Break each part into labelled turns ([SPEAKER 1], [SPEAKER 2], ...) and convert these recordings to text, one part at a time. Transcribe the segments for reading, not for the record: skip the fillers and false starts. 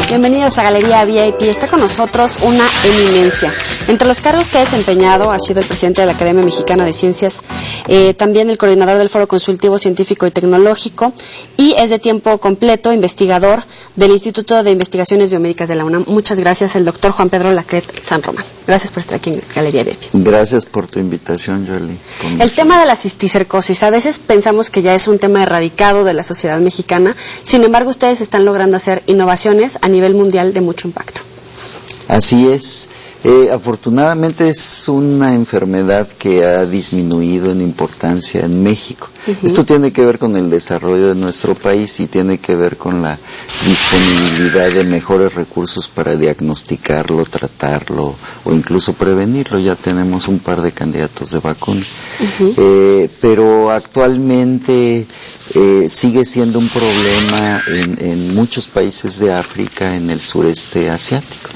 [SPEAKER 1] Bienvenidos a Galería VIP. Está con nosotros una eminencia. Entre los cargos que ha desempeñado ha sido el presidente de la Academia Mexicana de Ciencias, también el coordinador del Foro Consultivo Científico y Tecnológico, y es de tiempo completo investigador del Instituto de Investigaciones Biomédicas de la UNAM. Muchas gracias, el doctor Juan Pedro Lacret San Román. Gracias por estar aquí en Galería VIP.
[SPEAKER 2] Gracias por tu invitación, Jolie.
[SPEAKER 1] El tema de la cisticercosis, a veces pensamos que ya es un tema erradicado de la sociedad mexicana, sin embargo ustedes están logrando hacer innovaciones a nivel mundial de mucho impacto.
[SPEAKER 2] Así es. Afortunadamente es una enfermedad que ha disminuido en importancia en México. Esto tiene que ver con el desarrollo de nuestro país y tiene que ver con la disponibilidad de mejores recursos para diagnosticarlo, tratarlo o incluso prevenirlo. Ya tenemos un par de candidatos de vacuna. Pero actualmente sigue siendo un problema en muchos países de África, en el sureste asiático.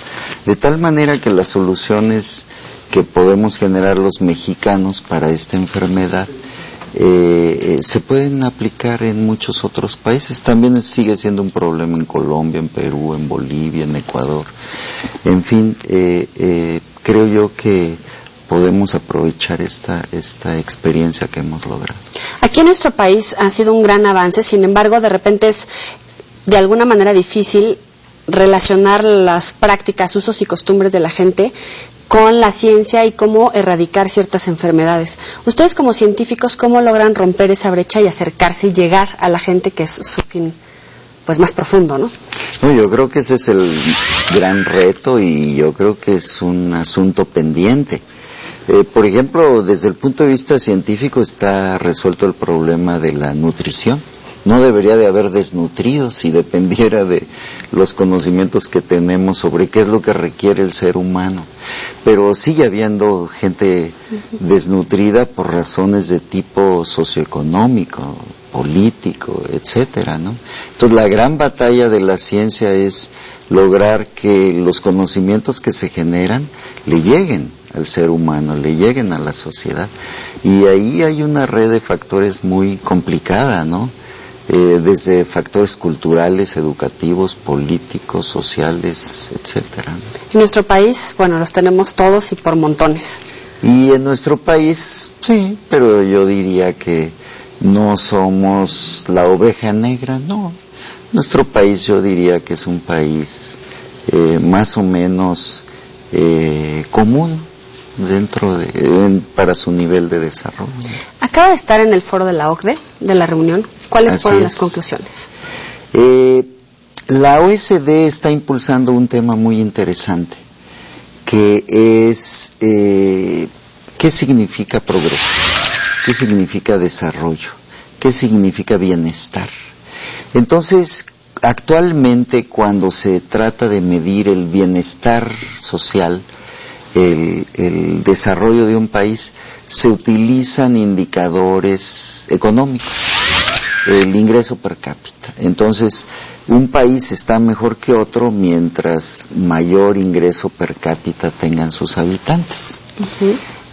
[SPEAKER 2] De tal manera que las soluciones que podemos generar los mexicanos para esta enfermedad se pueden aplicar en muchos otros países. También sigue siendo un problema en Colombia, en Perú, en Bolivia, en Ecuador. En fin, creo yo que podemos aprovechar esta experiencia que hemos logrado.
[SPEAKER 1] Aquí en nuestro país ha sido un gran avance, sin embargo, de repente es de alguna manera difícil relacionar las prácticas, usos y costumbres de la gente con la ciencia y cómo erradicar ciertas enfermedades. Ustedes como científicos, ¿cómo logran romper esa brecha y acercarse y llegar a la gente que es su fin, pues más profundo, ¿no?
[SPEAKER 2] No, yo creo que ese es el gran reto y yo creo que es un asunto pendiente. Por ejemplo, desde el punto de vista científico está resuelto el problema de la nutrición. No debería de haber desnutridos si dependiera de los conocimientos que tenemos sobre qué es lo que requiere el ser humano. Pero sigue habiendo gente desnutrida por razones de tipo socioeconómico, político, etcétera, ¿no? Entonces la gran batalla de la ciencia es lograr que los conocimientos que se generan le lleguen al ser humano, le lleguen a la sociedad. Y ahí hay una red de factores muy complicada, ¿no? Desde factores culturales, educativos, políticos, sociales, etcétera.
[SPEAKER 1] En nuestro país, bueno, los tenemos todos y por montones.
[SPEAKER 2] Y en nuestro país, sí, pero yo diría que no somos la oveja negra, no. Nuestro país yo diría que es un país más o menos común dentro para su nivel de desarrollo.
[SPEAKER 1] Acaba de estar en el foro de la OCDE, de la reunión. ¿Cuáles fueron las conclusiones?
[SPEAKER 2] La OSD está impulsando un tema muy interesante, que es ¿qué significa progreso? ¿Qué significa desarrollo? ¿Qué significa bienestar? Entonces, actualmente cuando se trata de medir el bienestar social, el desarrollo de un país, se utilizan indicadores económicos, el ingreso per cápita. Entonces, un país está mejor que otro mientras mayor ingreso per cápita tengan sus habitantes.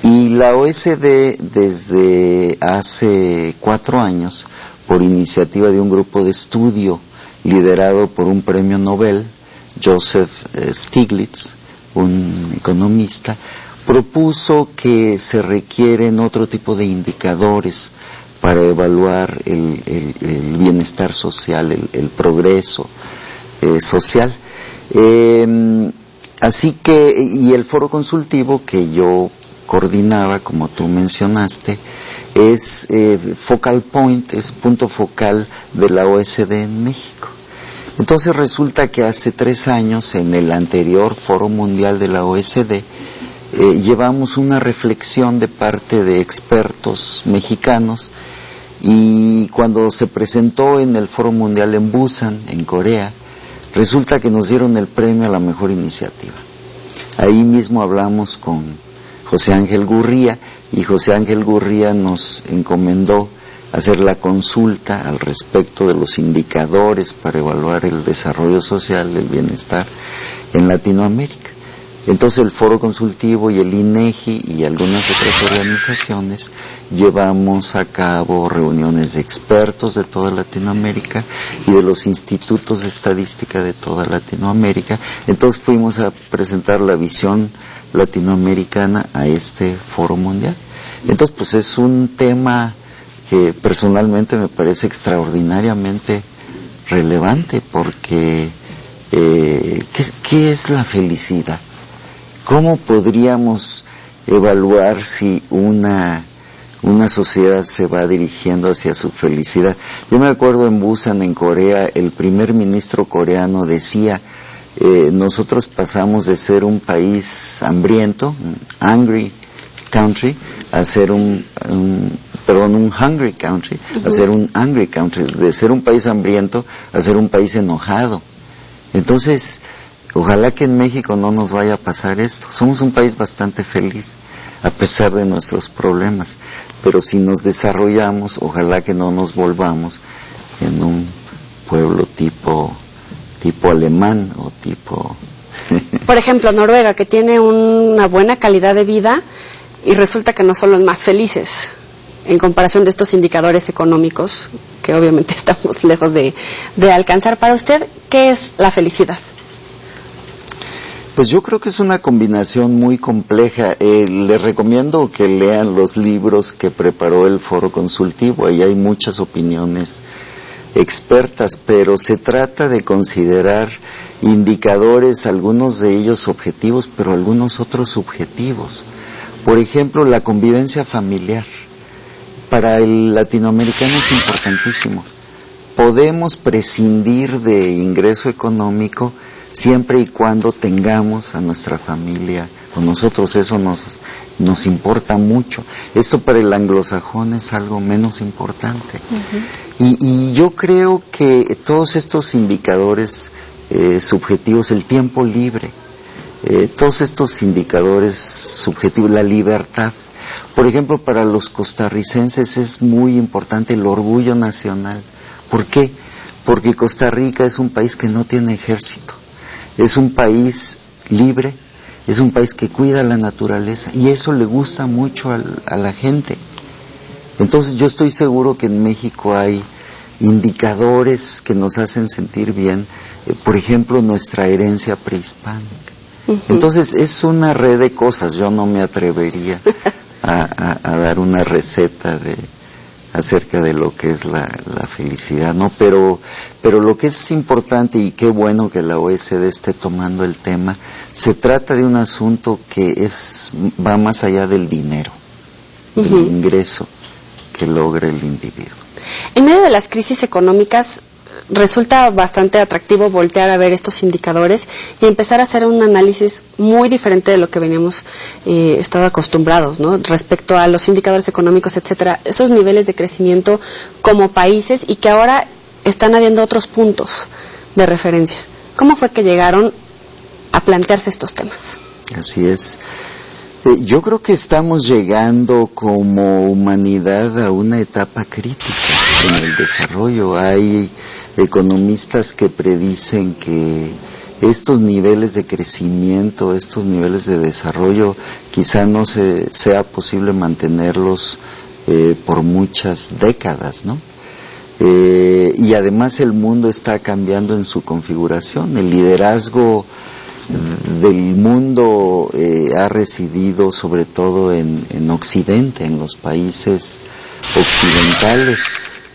[SPEAKER 2] Y la OSD desde hace 4 años, por iniciativa de un grupo de estudio liderado por un premio Nobel, Joseph Stiglitz, un economista, propuso que se requieren otro tipo de indicadores para evaluar el bienestar social, el progreso social. Así que, y el foro consultivo que yo coordinaba, como tú mencionaste, es focal point, es punto focal de la OSD en México. Entonces resulta que hace 3 años, en el anterior Foro Mundial de la OSD, llevamos una reflexión de parte de expertos mexicanos, y cuando se presentó en el Foro Mundial en Busan, en Corea, resulta que nos dieron el premio a la mejor iniciativa. Ahí mismo hablamos con José Ángel Gurría, y José Ángel Gurría nos encomendó hacer la consulta al respecto de los indicadores para evaluar el desarrollo social, el bienestar en Latinoamérica. Entonces el Foro Consultivo y el INEGI y algunas otras organizaciones llevamos a cabo reuniones de expertos de toda Latinoamérica y de los institutos de estadística de toda Latinoamérica. Entonces fuimos a presentar la visión latinoamericana a este Foro Mundial. Entonces pues es un tema que personalmente me parece extraordinariamente relevante porque ¿qué es la felicidad? ¿Cómo podríamos evaluar si una sociedad se va dirigiendo hacia su felicidad? Yo me acuerdo en Busan, en Corea, el primer ministro coreano decía, nosotros pasamos de ser un país hambriento, un hungry country, a ser un hungry country, a ser un angry country, de ser un país hambriento a ser un país enojado. Entonces, ojalá que en México no nos vaya a pasar esto. Somos un país bastante feliz, a pesar de nuestros problemas. Pero si nos desarrollamos, ojalá que no nos volvamos en un pueblo tipo alemán o tipo...
[SPEAKER 1] Por ejemplo, Noruega, que tiene una buena calidad de vida y resulta que no son los más felices en comparación de estos indicadores económicos que obviamente estamos lejos de alcanzar. Para usted, ¿qué es la felicidad?
[SPEAKER 2] Pues yo creo que es una combinación muy compleja. Les recomiendo que lean los libros que preparó el Foro Consultivo. Ahí hay muchas opiniones expertas, pero se trata de considerar indicadores, algunos de ellos objetivos, pero algunos otros subjetivos. Por ejemplo, la convivencia familiar. Para el latinoamericano es importantísimo. Podemos prescindir de ingreso económico siempre y cuando tengamos a nuestra familia con nosotros. Eso nos importa mucho. Esto para el anglosajón es algo menos importante. Y yo creo que todos estos indicadores subjetivos, el tiempo libre, todos estos indicadores subjetivos, la libertad. Por ejemplo, para los costarricenses es muy importante el orgullo nacional. ¿Por qué? Porque Costa Rica es un país que no tiene ejército. Es un país libre, es un país que cuida la naturaleza y eso le gusta mucho a la gente. Entonces yo estoy seguro que en México hay indicadores que nos hacen sentir bien, por ejemplo, nuestra herencia prehispánica. Entonces es una red de cosas, yo no me atrevería a dar una receta acerca de lo que es la felicidad, ¿no? Pero lo que es importante, y qué bueno que la OECD esté tomando el tema, se trata de un asunto que va más allá del dinero, del ingreso que logra el individuo.
[SPEAKER 1] En medio de las crisis económicas, resulta bastante atractivo voltear a ver estos indicadores y empezar a hacer un análisis muy diferente de lo que veníamos estado acostumbrados, ¿no? Respecto a los indicadores económicos, etcétera, esos niveles de crecimiento como países y que ahora están habiendo otros puntos de referencia. ¿Cómo fue que llegaron a plantearse estos temas?
[SPEAKER 2] Así es. Yo creo que estamos llegando como humanidad a una etapa crítica en el desarrollo. Hay economistas que predicen que estos niveles de crecimiento, estos niveles de desarrollo, quizá no sea posible mantenerlos por muchas décadas, ¿no? Y además el mundo está cambiando en su configuración. El liderazgo del mundo ha residido sobre todo en Occidente, en los países occidentales,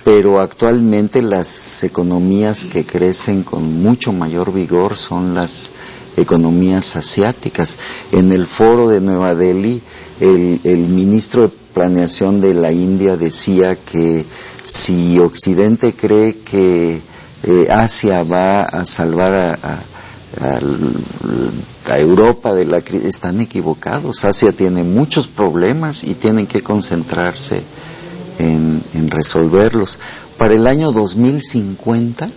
[SPEAKER 2] pero actualmente las economías que crecen con mucho mayor vigor son las economías asiáticas. En el foro de Nueva Delhi, el ministro de Planeación de la India decía que si Occidente cree que Asia va a salvar a Europa de la crisis, están equivocados. Asia tiene muchos problemas y tienen que concentrarse en resolverlos. Para el año 2050,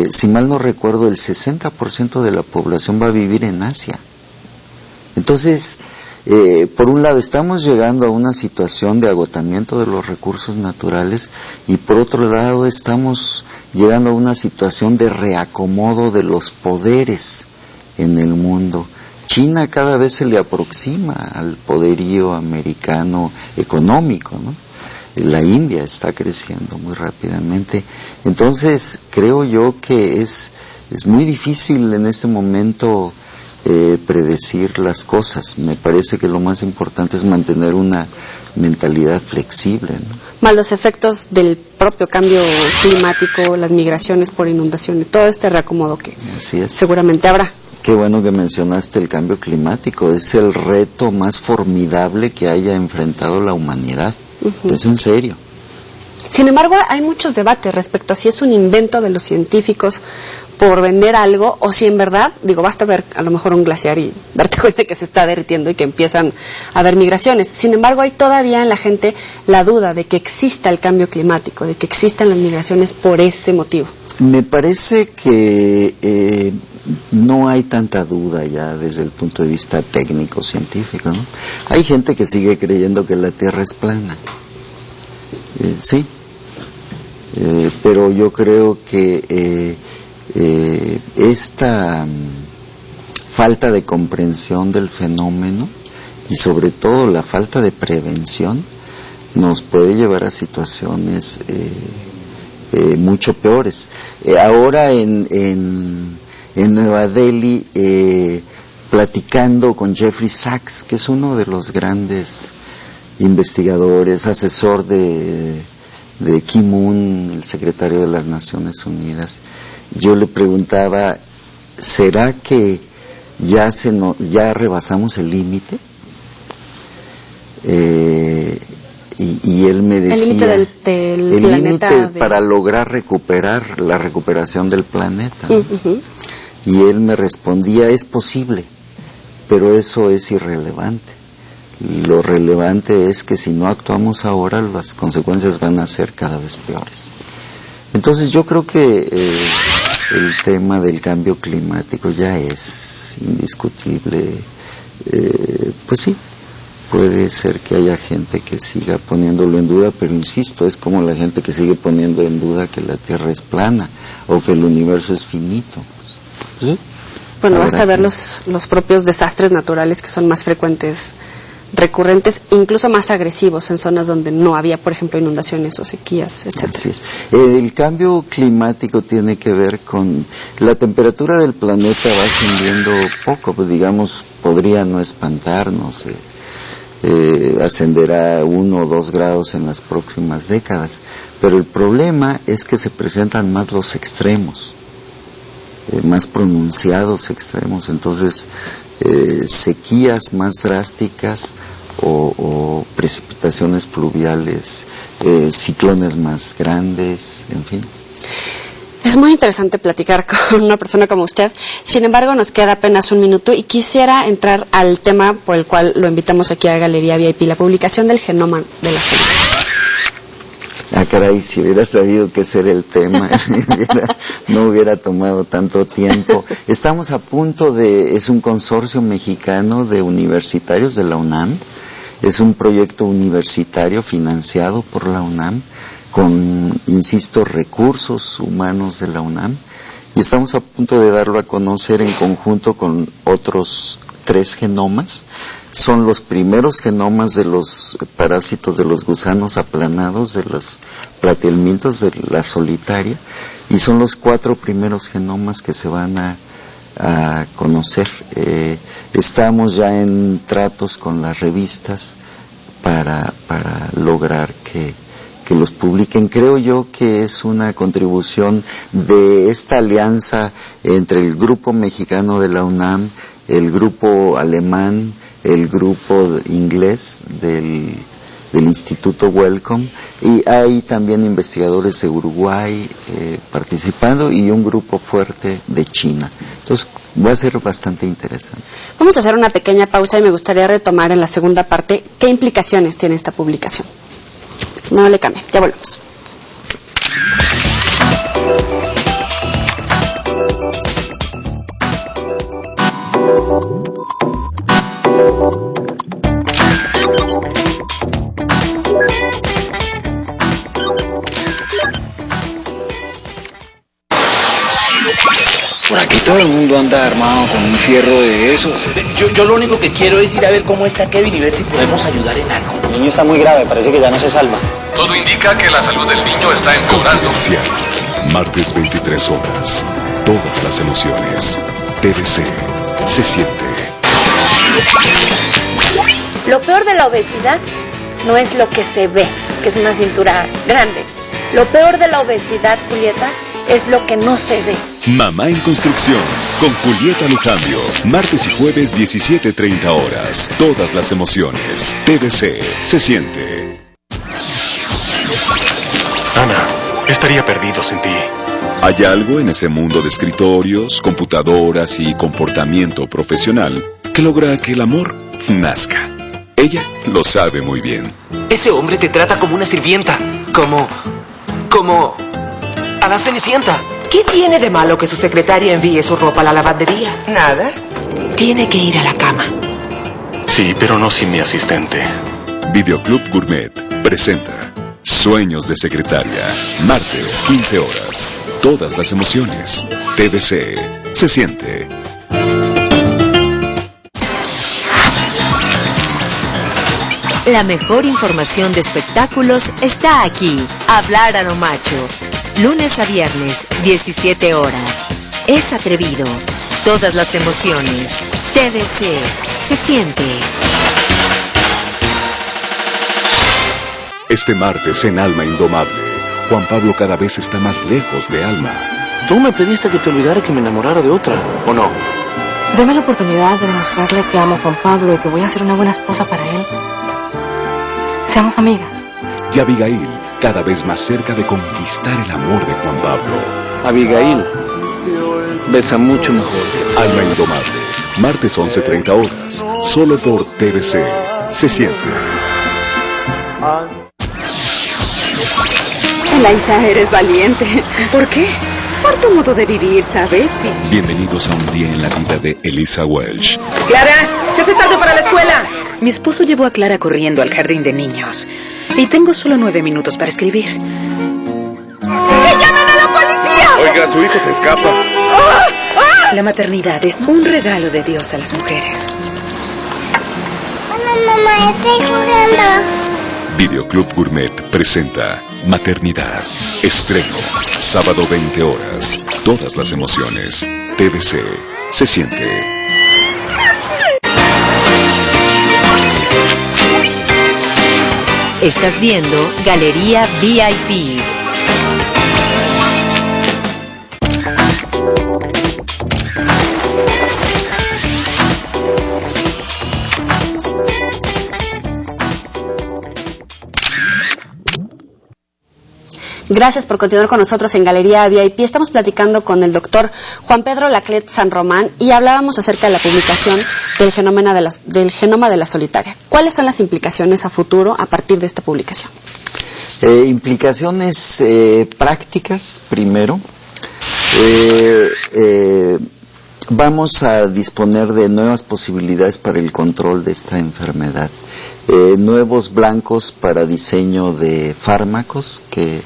[SPEAKER 2] si mal no recuerdo, el 60% de la población va a vivir en Asia. Entonces, por un lado estamos llegando a una situación de agotamiento de los recursos naturales y por otro lado estamos llegando a una situación de reacomodo de los poderes en el mundo. China cada vez se le aproxima al poderío americano económico, ¿no? La India está creciendo muy rápidamente. Entonces, creo yo que es muy difícil en este momento predecir las cosas. Me parece que lo más importante es mantener una mentalidad flexible, ¿no?
[SPEAKER 1] Más los efectos del propio cambio climático, las migraciones por inundaciones, todo este reacomodo que seguramente habrá.
[SPEAKER 2] Qué bueno que mencionaste el cambio climático. Es el reto más formidable que haya enfrentado la humanidad. Es en serio.
[SPEAKER 1] Sin embargo, hay muchos debates respecto a si es un invento de los científicos por vender algo o si en verdad, basta ver a lo mejor un glaciar y darte cuenta que se está derritiendo y que empiezan a haber migraciones. Sin embargo, hay todavía en la gente la duda de que exista el cambio climático, de que existan las migraciones por ese motivo.
[SPEAKER 2] Me parece que no hay tanta duda ya desde el punto de vista técnico, científico, ¿no? Hay gente que sigue creyendo que la Tierra es plana. Sí. Pero yo creo que esta falta de comprensión del fenómeno y sobre todo la falta de prevención nos puede llevar a situaciones mucho peores. Ahora en Nueva Delhi, platicando con Jeffrey Sachs, que es uno de los grandes investigadores, asesor de Kim Moon, el secretario de las Naciones Unidas, yo le preguntaba, ¿será que ya rebasamos el límite? Y él me decía,
[SPEAKER 1] el límite
[SPEAKER 2] para lograr la recuperación del planeta, ¿no? Y él me respondía, es posible, pero eso es irrelevante. Lo relevante es que si no actuamos ahora, las consecuencias van a ser cada vez peores. Entonces yo creo que el tema del cambio climático ya es indiscutible. Pues sí, puede ser que haya gente que siga poniéndolo en duda, pero insisto, es como la gente que sigue poniendo en duda que la Tierra es plana o que el universo es finito. ¿Sí?
[SPEAKER 1] Bueno, basta ver los propios desastres naturales que son más frecuentes, recurrentes, incluso más agresivos en zonas donde no había, por ejemplo, inundaciones o sequías, etc.
[SPEAKER 2] Así es. El cambio climático tiene que ver con la temperatura del planeta va ascendiendo poco, pues digamos, podría no espantarnos, ascenderá 1 o 2 grados en las próximas décadas, pero el problema es que se presentan más los extremos. Más pronunciados extremos, entonces sequías más drásticas o precipitaciones pluviales, ciclones más grandes, en fin.
[SPEAKER 1] Es muy interesante platicar con una persona como usted. Sin embargo, nos queda apenas 1 minuto y quisiera entrar al tema por el cual lo invitamos aquí a Galería VIP, la publicación del genoma de la gente.
[SPEAKER 2] Ah, caray, si hubiera sabido que ese era el tema, no hubiera tomado tanto tiempo. Estamos a punto es un consorcio mexicano de universitarios de la UNAM, es un proyecto universitario financiado por la UNAM, con, insisto, recursos humanos de la UNAM, y estamos a punto de darlo a conocer en conjunto con otros 3 genomas. Son los primeros genomas de los parásitos de los gusanos aplanados, de los platelmintos, de la solitaria, y son los 4 primeros genomas que se van a conocer. Estamos ya en tratos con las revistas para lograr que los publiquen. Creo yo que es una contribución de esta alianza entre el grupo mexicano de la UNAM, el grupo alemán, el grupo inglés del Instituto Wellcome, y hay también investigadores de Uruguay participando y un grupo fuerte de China. Entonces va a ser bastante interesante.
[SPEAKER 1] Vamos a hacer una pequeña pausa y me gustaría retomar en la segunda parte qué implicaciones tiene esta publicación. No le cambie, ya volvemos.
[SPEAKER 3] Por aquí Todo el mundo anda armado con un fierro de esos.
[SPEAKER 4] Yo lo único que quiero es ir a ver cómo está Kevin y ver si podemos ayudar en algo.
[SPEAKER 5] El niño está muy grave, parece que ya no se salva.
[SPEAKER 6] Todo indica que la salud del niño está empeorando.
[SPEAKER 7] Confidencial. Martes 23 horas. Todas las emociones. TVC. Se siente.
[SPEAKER 8] Lo peor de la obesidad no es lo que se ve, que es una cintura grande. Lo peor de la obesidad, Julieta, es lo que no se ve.
[SPEAKER 7] Mamá en Construcción, con Julieta Lujambio. Martes y jueves 17:30 horas. Todas las emociones. TVC. Se siente.
[SPEAKER 9] Ana, estaría perdido sin ti.
[SPEAKER 7] Hay algo en ese mundo de escritorios, computadoras y comportamiento profesional que logra que el amor nazca. Ella lo sabe muy bien.
[SPEAKER 4] Ese hombre te trata como una sirvienta, como a la Cenicienta.
[SPEAKER 10] ¿Qué tiene de malo que su secretaria envíe su ropa a la lavandería?
[SPEAKER 4] Nada.
[SPEAKER 10] Tiene que ir a la cama.
[SPEAKER 9] Sí, pero no sin mi asistente.
[SPEAKER 7] Videoclub Gourmet presenta Sueños de Secretaria. Martes, 15 horas. Todas las emociones. TVC. Se siente.
[SPEAKER 11] La mejor información de espectáculos está aquí. Hablar a lo macho. Lunes a viernes, 17 horas. Es atrevido. Todas las emociones. TVC. Se siente.
[SPEAKER 7] Este martes en Alma Indomable, Juan Pablo cada vez está más lejos de Alma.
[SPEAKER 5] Tú me pediste que te olvidara que me enamorara de otra, ¿o no?
[SPEAKER 12] Deme la oportunidad de demostrarle que amo a Juan Pablo y que voy a ser una buena esposa para él. Seamos amigas.
[SPEAKER 7] Y Abigail, cada vez más cerca de conquistar el amor de Juan Pablo.
[SPEAKER 5] Abigail besa mucho mejor.
[SPEAKER 7] Alma Indomable, martes 11:30 horas, solo por TVC. Se siente.
[SPEAKER 13] Eliza, eres valiente. ¿Por qué? Por tu modo de vivir, ¿sabes? Sí.
[SPEAKER 7] Bienvenidos a un día en la vida de Elisa Welch.
[SPEAKER 10] ¡Clara! ¡Se hace tarde para la escuela!
[SPEAKER 13] Mi esposo llevó a Clara corriendo al jardín de niños. Y tengo solo 9 minutos para escribir. ¡Que llamen a la policía!
[SPEAKER 6] Oiga, su hijo se escapa.
[SPEAKER 13] La maternidad es un regalo de Dios a las mujeres.
[SPEAKER 14] Hola, mamá, estoy jugando.
[SPEAKER 7] Videoclub Gourmet presenta Maternidad. Estreno, sábado 20 horas. Todas las emociones. TVC. Se siente.
[SPEAKER 11] Estás viendo Galería VIP.
[SPEAKER 1] Gracias por continuar con nosotros en Galería VIP. Estamos platicando con el doctor Juan Pedro Laclet San Román y hablábamos acerca de la publicación del genoma de la solitaria. ¿Cuáles son las implicaciones a futuro a partir de esta publicación?
[SPEAKER 2] Implicaciones prácticas, primero. Vamos a disponer de nuevas posibilidades para el control de esta enfermedad. Nuevos blancos para diseño de fármacos que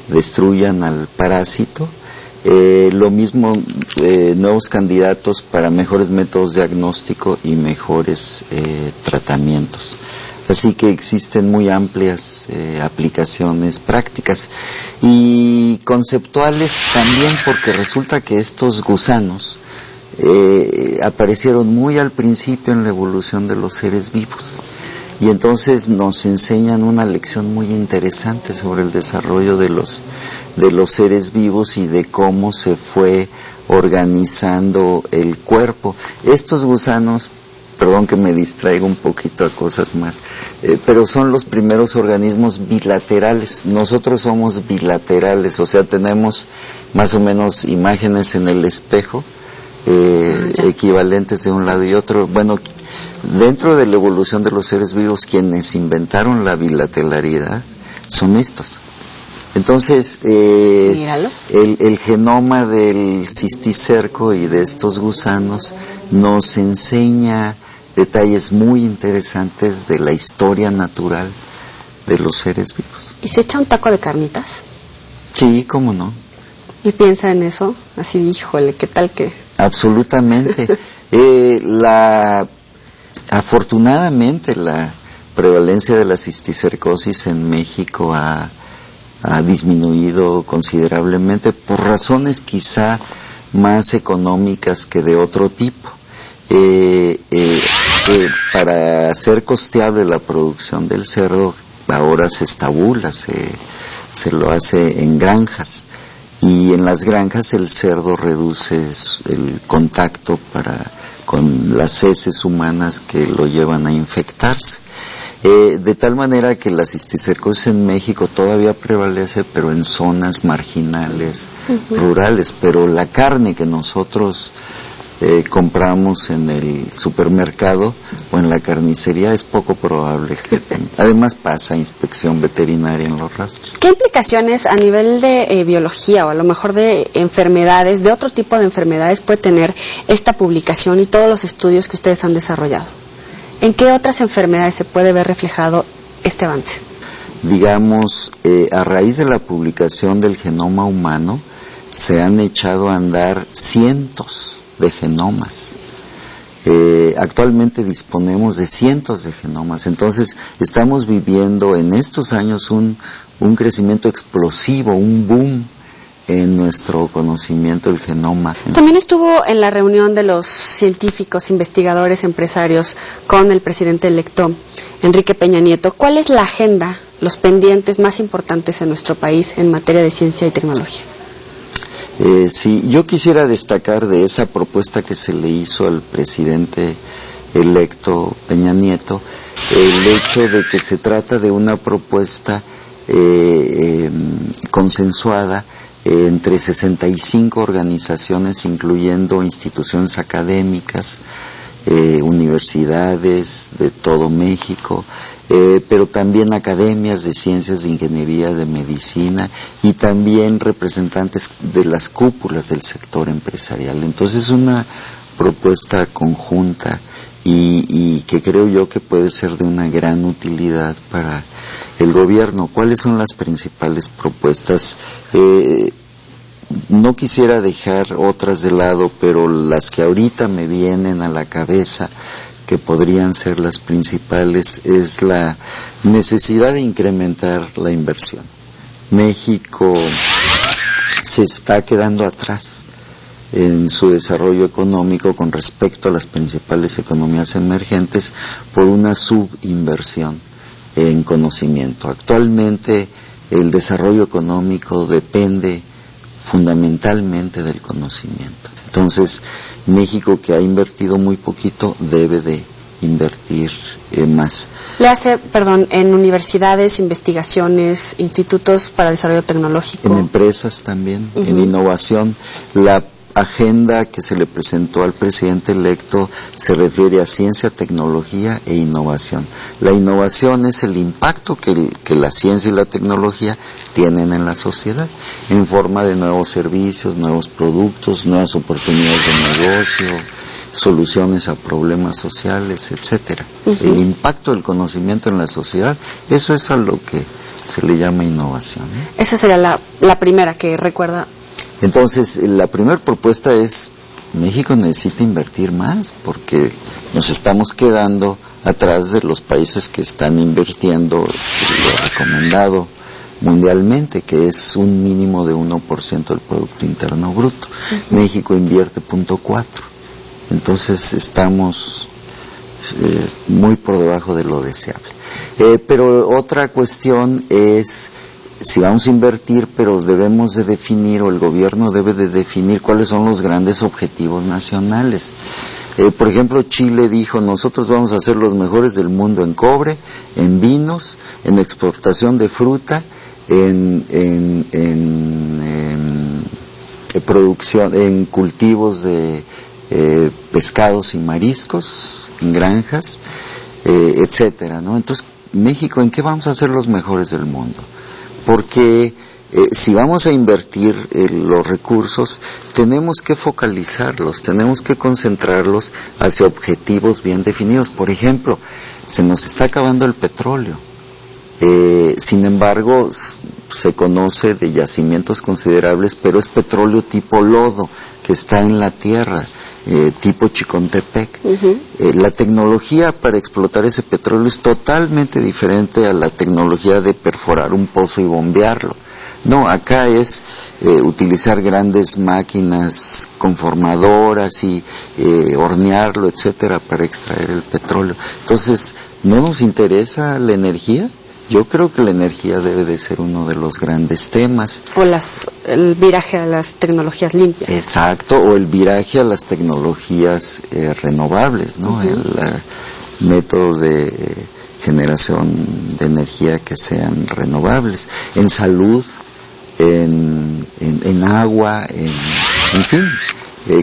[SPEAKER 2] destruyan al parásito. Lo mismo, nuevos candidatos para mejores métodos de diagnóstico y mejores tratamientos. Así que existen muy amplias aplicaciones prácticas y conceptuales también, porque resulta que estos gusanos aparecieron muy al principio en la evolución de los seres vivos. Y entonces nos enseñan una lección muy interesante sobre el desarrollo de los seres vivos y de cómo se fue organizando el cuerpo. Estos gusanos, perdón que me distraiga un poquito a cosas más, pero son los primeros organismos bilaterales. Nosotros somos bilaterales, o sea, tenemos más o menos imágenes en el espejo, equivalentes de un lado y otro. Bueno, dentro de la evolución de los seres vivos, quienes inventaron la bilateralidad son estos. Entonces, el genoma del cisticerco y de estos gusanos nos enseña detalles muy interesantes de la historia natural de los seres vivos.
[SPEAKER 1] ¿Y se echa un taco de carnitas?
[SPEAKER 2] Sí, cómo no.
[SPEAKER 1] ¿Y piensa en eso? Así, híjole, ¿qué tal que...?
[SPEAKER 2] Absolutamente. Afortunadamente la prevalencia de la cisticercosis en México ha disminuido considerablemente por razones quizá más económicas que de otro tipo. Para hacer costeable la producción del cerdo ahora se estabula, se lo hace en granjas, y en las granjas el cerdo reduce el contacto con las heces humanas que lo llevan a infectarse, de tal manera que la cisticercosis en México todavía prevalece, pero en zonas marginales, rurales, pero la carne que nosotros compramos en el supermercado o en la carnicería es poco probable que tenga. Además pasa inspección veterinaria en los rastros.
[SPEAKER 1] ¿Qué implicaciones a nivel de biología o a lo mejor de enfermedades, de otro tipo de enfermedades puede tener esta publicación y todos los estudios que ustedes han desarrollado? ¿En qué otras enfermedades se puede ver reflejado este avance?
[SPEAKER 2] Digamos, a raíz de la publicación del genoma humano se han echado a andar cientos de genomas. Actualmente disponemos de cientos de genomas, entonces estamos viviendo en estos años un crecimiento explosivo, un boom en nuestro conocimiento del genoma.
[SPEAKER 1] También estuvo en la reunión de los científicos, investigadores, empresarios con el presidente electo Enrique Peña Nieto. ¿Cuál es la agenda, los pendientes más importantes en nuestro país en materia de ciencia y tecnología?
[SPEAKER 2] Sí, yo quisiera destacar de esa propuesta que se le hizo al presidente electo Peña Nieto, el hecho de que se trata de una propuesta consensuada entre 65 organizaciones, incluyendo instituciones académicas, universidades de todo México, pero también academias de ciencias, de ingeniería, de medicina, y también representantes de las cúpulas del sector empresarial. Entonces es una propuesta conjunta y que creo yo que puede ser de una gran utilidad para el gobierno. ¿Cuáles son las principales propuestas? No quisiera dejar otras de lado, pero las que ahorita me vienen a la cabeza, que podrían ser las principales, es la necesidad de incrementar la inversión. México se está quedando atrás en su desarrollo económico con respecto a las principales economías emergentes por una subinversión en conocimiento. Actualmente el desarrollo económico depende fundamentalmente del conocimiento. Entonces, México, que ha invertido muy poquito, debe de invertir más.
[SPEAKER 1] Le hace, en universidades, investigaciones, institutos para desarrollo tecnológico.
[SPEAKER 2] En empresas también, en innovación. La agenda que se le presentó al presidente electo se refiere a ciencia, tecnología e innovación. La innovación es el impacto que la ciencia y la tecnología tienen en la sociedad, en forma de nuevos servicios, nuevos productos, nuevas oportunidades de negocio, soluciones a problemas sociales, etcétera. El impacto del conocimiento en la sociedad, eso es a lo que se le llama innovación, ¿no?
[SPEAKER 1] Esa sería la primera que recuerda.
[SPEAKER 2] Entonces, la primera propuesta es, México necesita invertir más, porque nos estamos quedando atrás de los países que están invirtiendo lo recomendado mundialmente, que es un mínimo de 1% del Producto Interno Bruto. México invierte 0.4%. Entonces estamos muy por debajo de lo deseable. Pero otra cuestión es, si vamos a invertir, pero debemos de definir, o el gobierno debe de definir cuáles son los grandes objetivos nacionales. Por ejemplo, Chile dijo, nosotros vamos a ser los mejores del mundo en cobre, en vinos, en exportación de fruta, en producción, en cultivos de pescados y mariscos, en granjas, etcétera, ¿no? Entonces, México, ¿en qué vamos a ser los mejores del mundo? Porque si vamos a invertir los recursos, tenemos que focalizarlos, tenemos que concentrarlos hacia objetivos bien definidos. Por ejemplo, se nos está acabando el petróleo. Sin embargo, se conoce de yacimientos considerables, pero es petróleo tipo lodo, que está en la tierra, tipo Chicontepec. La tecnología para explotar ese petróleo es totalmente diferente a la tecnología de perforar un pozo y bombearlo. No, acá es utilizar grandes máquinas conformadoras y hornearlo, etcétera, para extraer el petróleo. Entonces, ¿no nos interesa la energía? Yo creo que la energía debe de ser uno de los grandes temas.
[SPEAKER 1] O el viraje a las tecnologías limpias.
[SPEAKER 2] Exacto, o el viraje a las tecnologías renovables, ¿no? El método de generación de energía que sean renovables. En salud, en agua, en fin.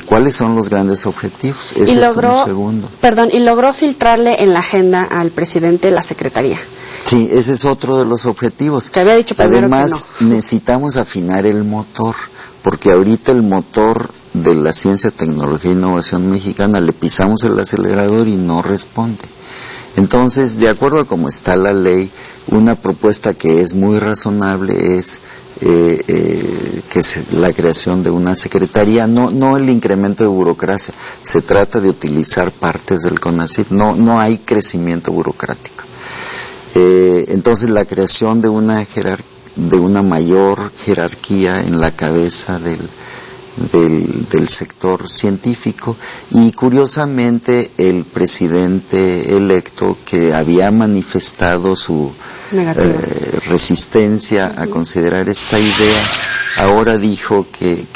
[SPEAKER 2] ¿Cuáles son los grandes objetivos? Ese es un segundo.
[SPEAKER 1] Perdón, y logró filtrarle en la agenda al presidente la secretaría.
[SPEAKER 2] Sí, ese es otro de los objetivos.
[SPEAKER 1] Que había dicho primero.
[SPEAKER 2] Además,
[SPEAKER 1] que no.
[SPEAKER 2] necesitamos afinar el motor, porque ahorita el motor de la ciencia, tecnología e innovación mexicana le pisamos el acelerador y no responde. Entonces, de acuerdo a cómo está la ley, una propuesta que es muy razonable es la creación de una secretaría, no el incremento de burocracia, se trata de utilizar partes del CONACYT, no hay crecimiento burocrático. Entonces la creación de una mayor jerarquía en la cabeza del sector científico, y curiosamente el presidente electo, que había manifestado su resistencia a considerar esta idea, ahora dijo que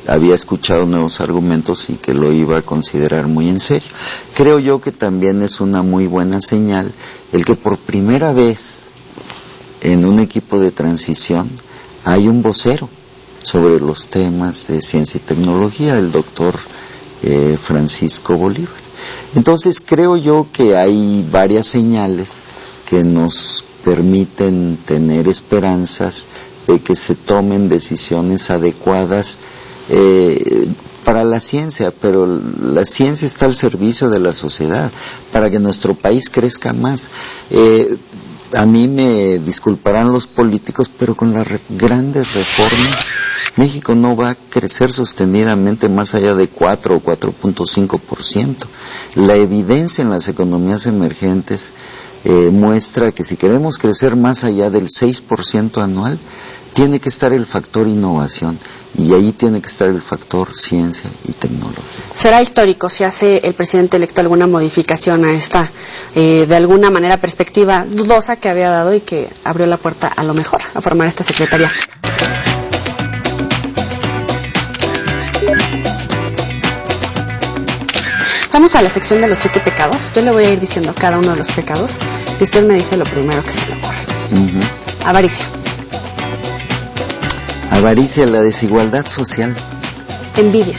[SPEAKER 2] había escuchado nuevos argumentos y que lo iba a considerar muy en serio. Creo yo que también es una muy buena señal el que por primera vez en un equipo de transición hay un vocero sobre los temas de ciencia y tecnología, el doctor Francisco Bolívar. Entonces creo yo que hay varias señales que nos permiten tener esperanzas de que se tomen decisiones adecuadas para la ciencia, pero la ciencia está al servicio de la sociedad, para que nuestro país crezca más. A mí me disculparán los políticos, pero con las grandes reformas, México no va a crecer sostenidamente más allá de 4 o 4.5%. La evidencia en las economías emergentes muestra que si queremos crecer más allá del 6% anual, tiene que estar el factor innovación, y ahí tiene que estar el factor ciencia y tecnología.
[SPEAKER 1] ¿Será histórico si hace el presidente electo alguna modificación a esta, de alguna manera, perspectiva dudosa que había dado y que abrió la puerta a lo mejor a formar esta secretaría? Vamos a la sección de los 7 pecados. Yo le voy a ir diciendo cada uno de los pecados y usted me dice lo primero que se le ocurre. Avaricia.
[SPEAKER 2] Avaricia, la desigualdad social.
[SPEAKER 1] Envidia.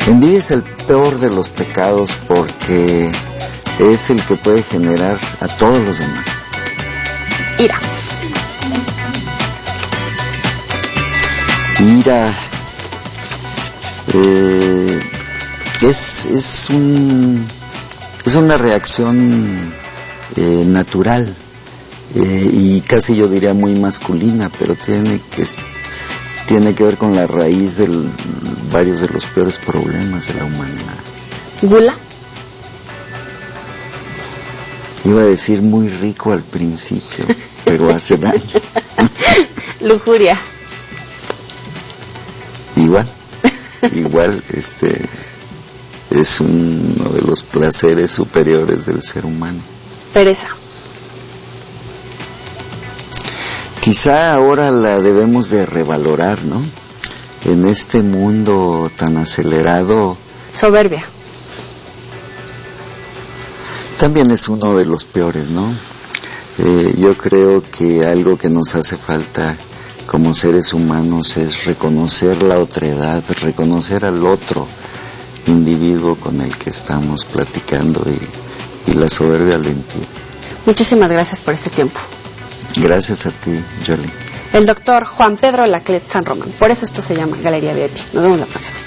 [SPEAKER 2] Envidia es el peor de los pecados porque es el que puede generar a todos los demás.
[SPEAKER 1] Ira.
[SPEAKER 2] Ira es una reacción natural. Y casi yo diría muy masculina, pero tiene que ver con la raíz de varios de los peores problemas de la humanidad.
[SPEAKER 1] Gula.
[SPEAKER 2] Iba a decir muy rico al principio, pero hace daño.
[SPEAKER 1] Lujuria.
[SPEAKER 2] Igual, es uno de los placeres superiores del ser humano.
[SPEAKER 1] Pereza.
[SPEAKER 2] Quizá ahora la debemos de revalorar, ¿no? En este mundo tan acelerado.
[SPEAKER 1] Soberbia.
[SPEAKER 2] También es uno de los peores, ¿no? Yo creo que algo que nos hace falta como seres humanos es reconocer la otredad, reconocer al otro individuo con el que estamos platicando, y la soberbia lo impide.
[SPEAKER 1] Muchísimas gracias por este tiempo.
[SPEAKER 2] Gracias a ti, Jolie.
[SPEAKER 1] El doctor Juan Pedro Laclet San Román. Por eso esto se llama Galería VIP. Nos vemos la próxima.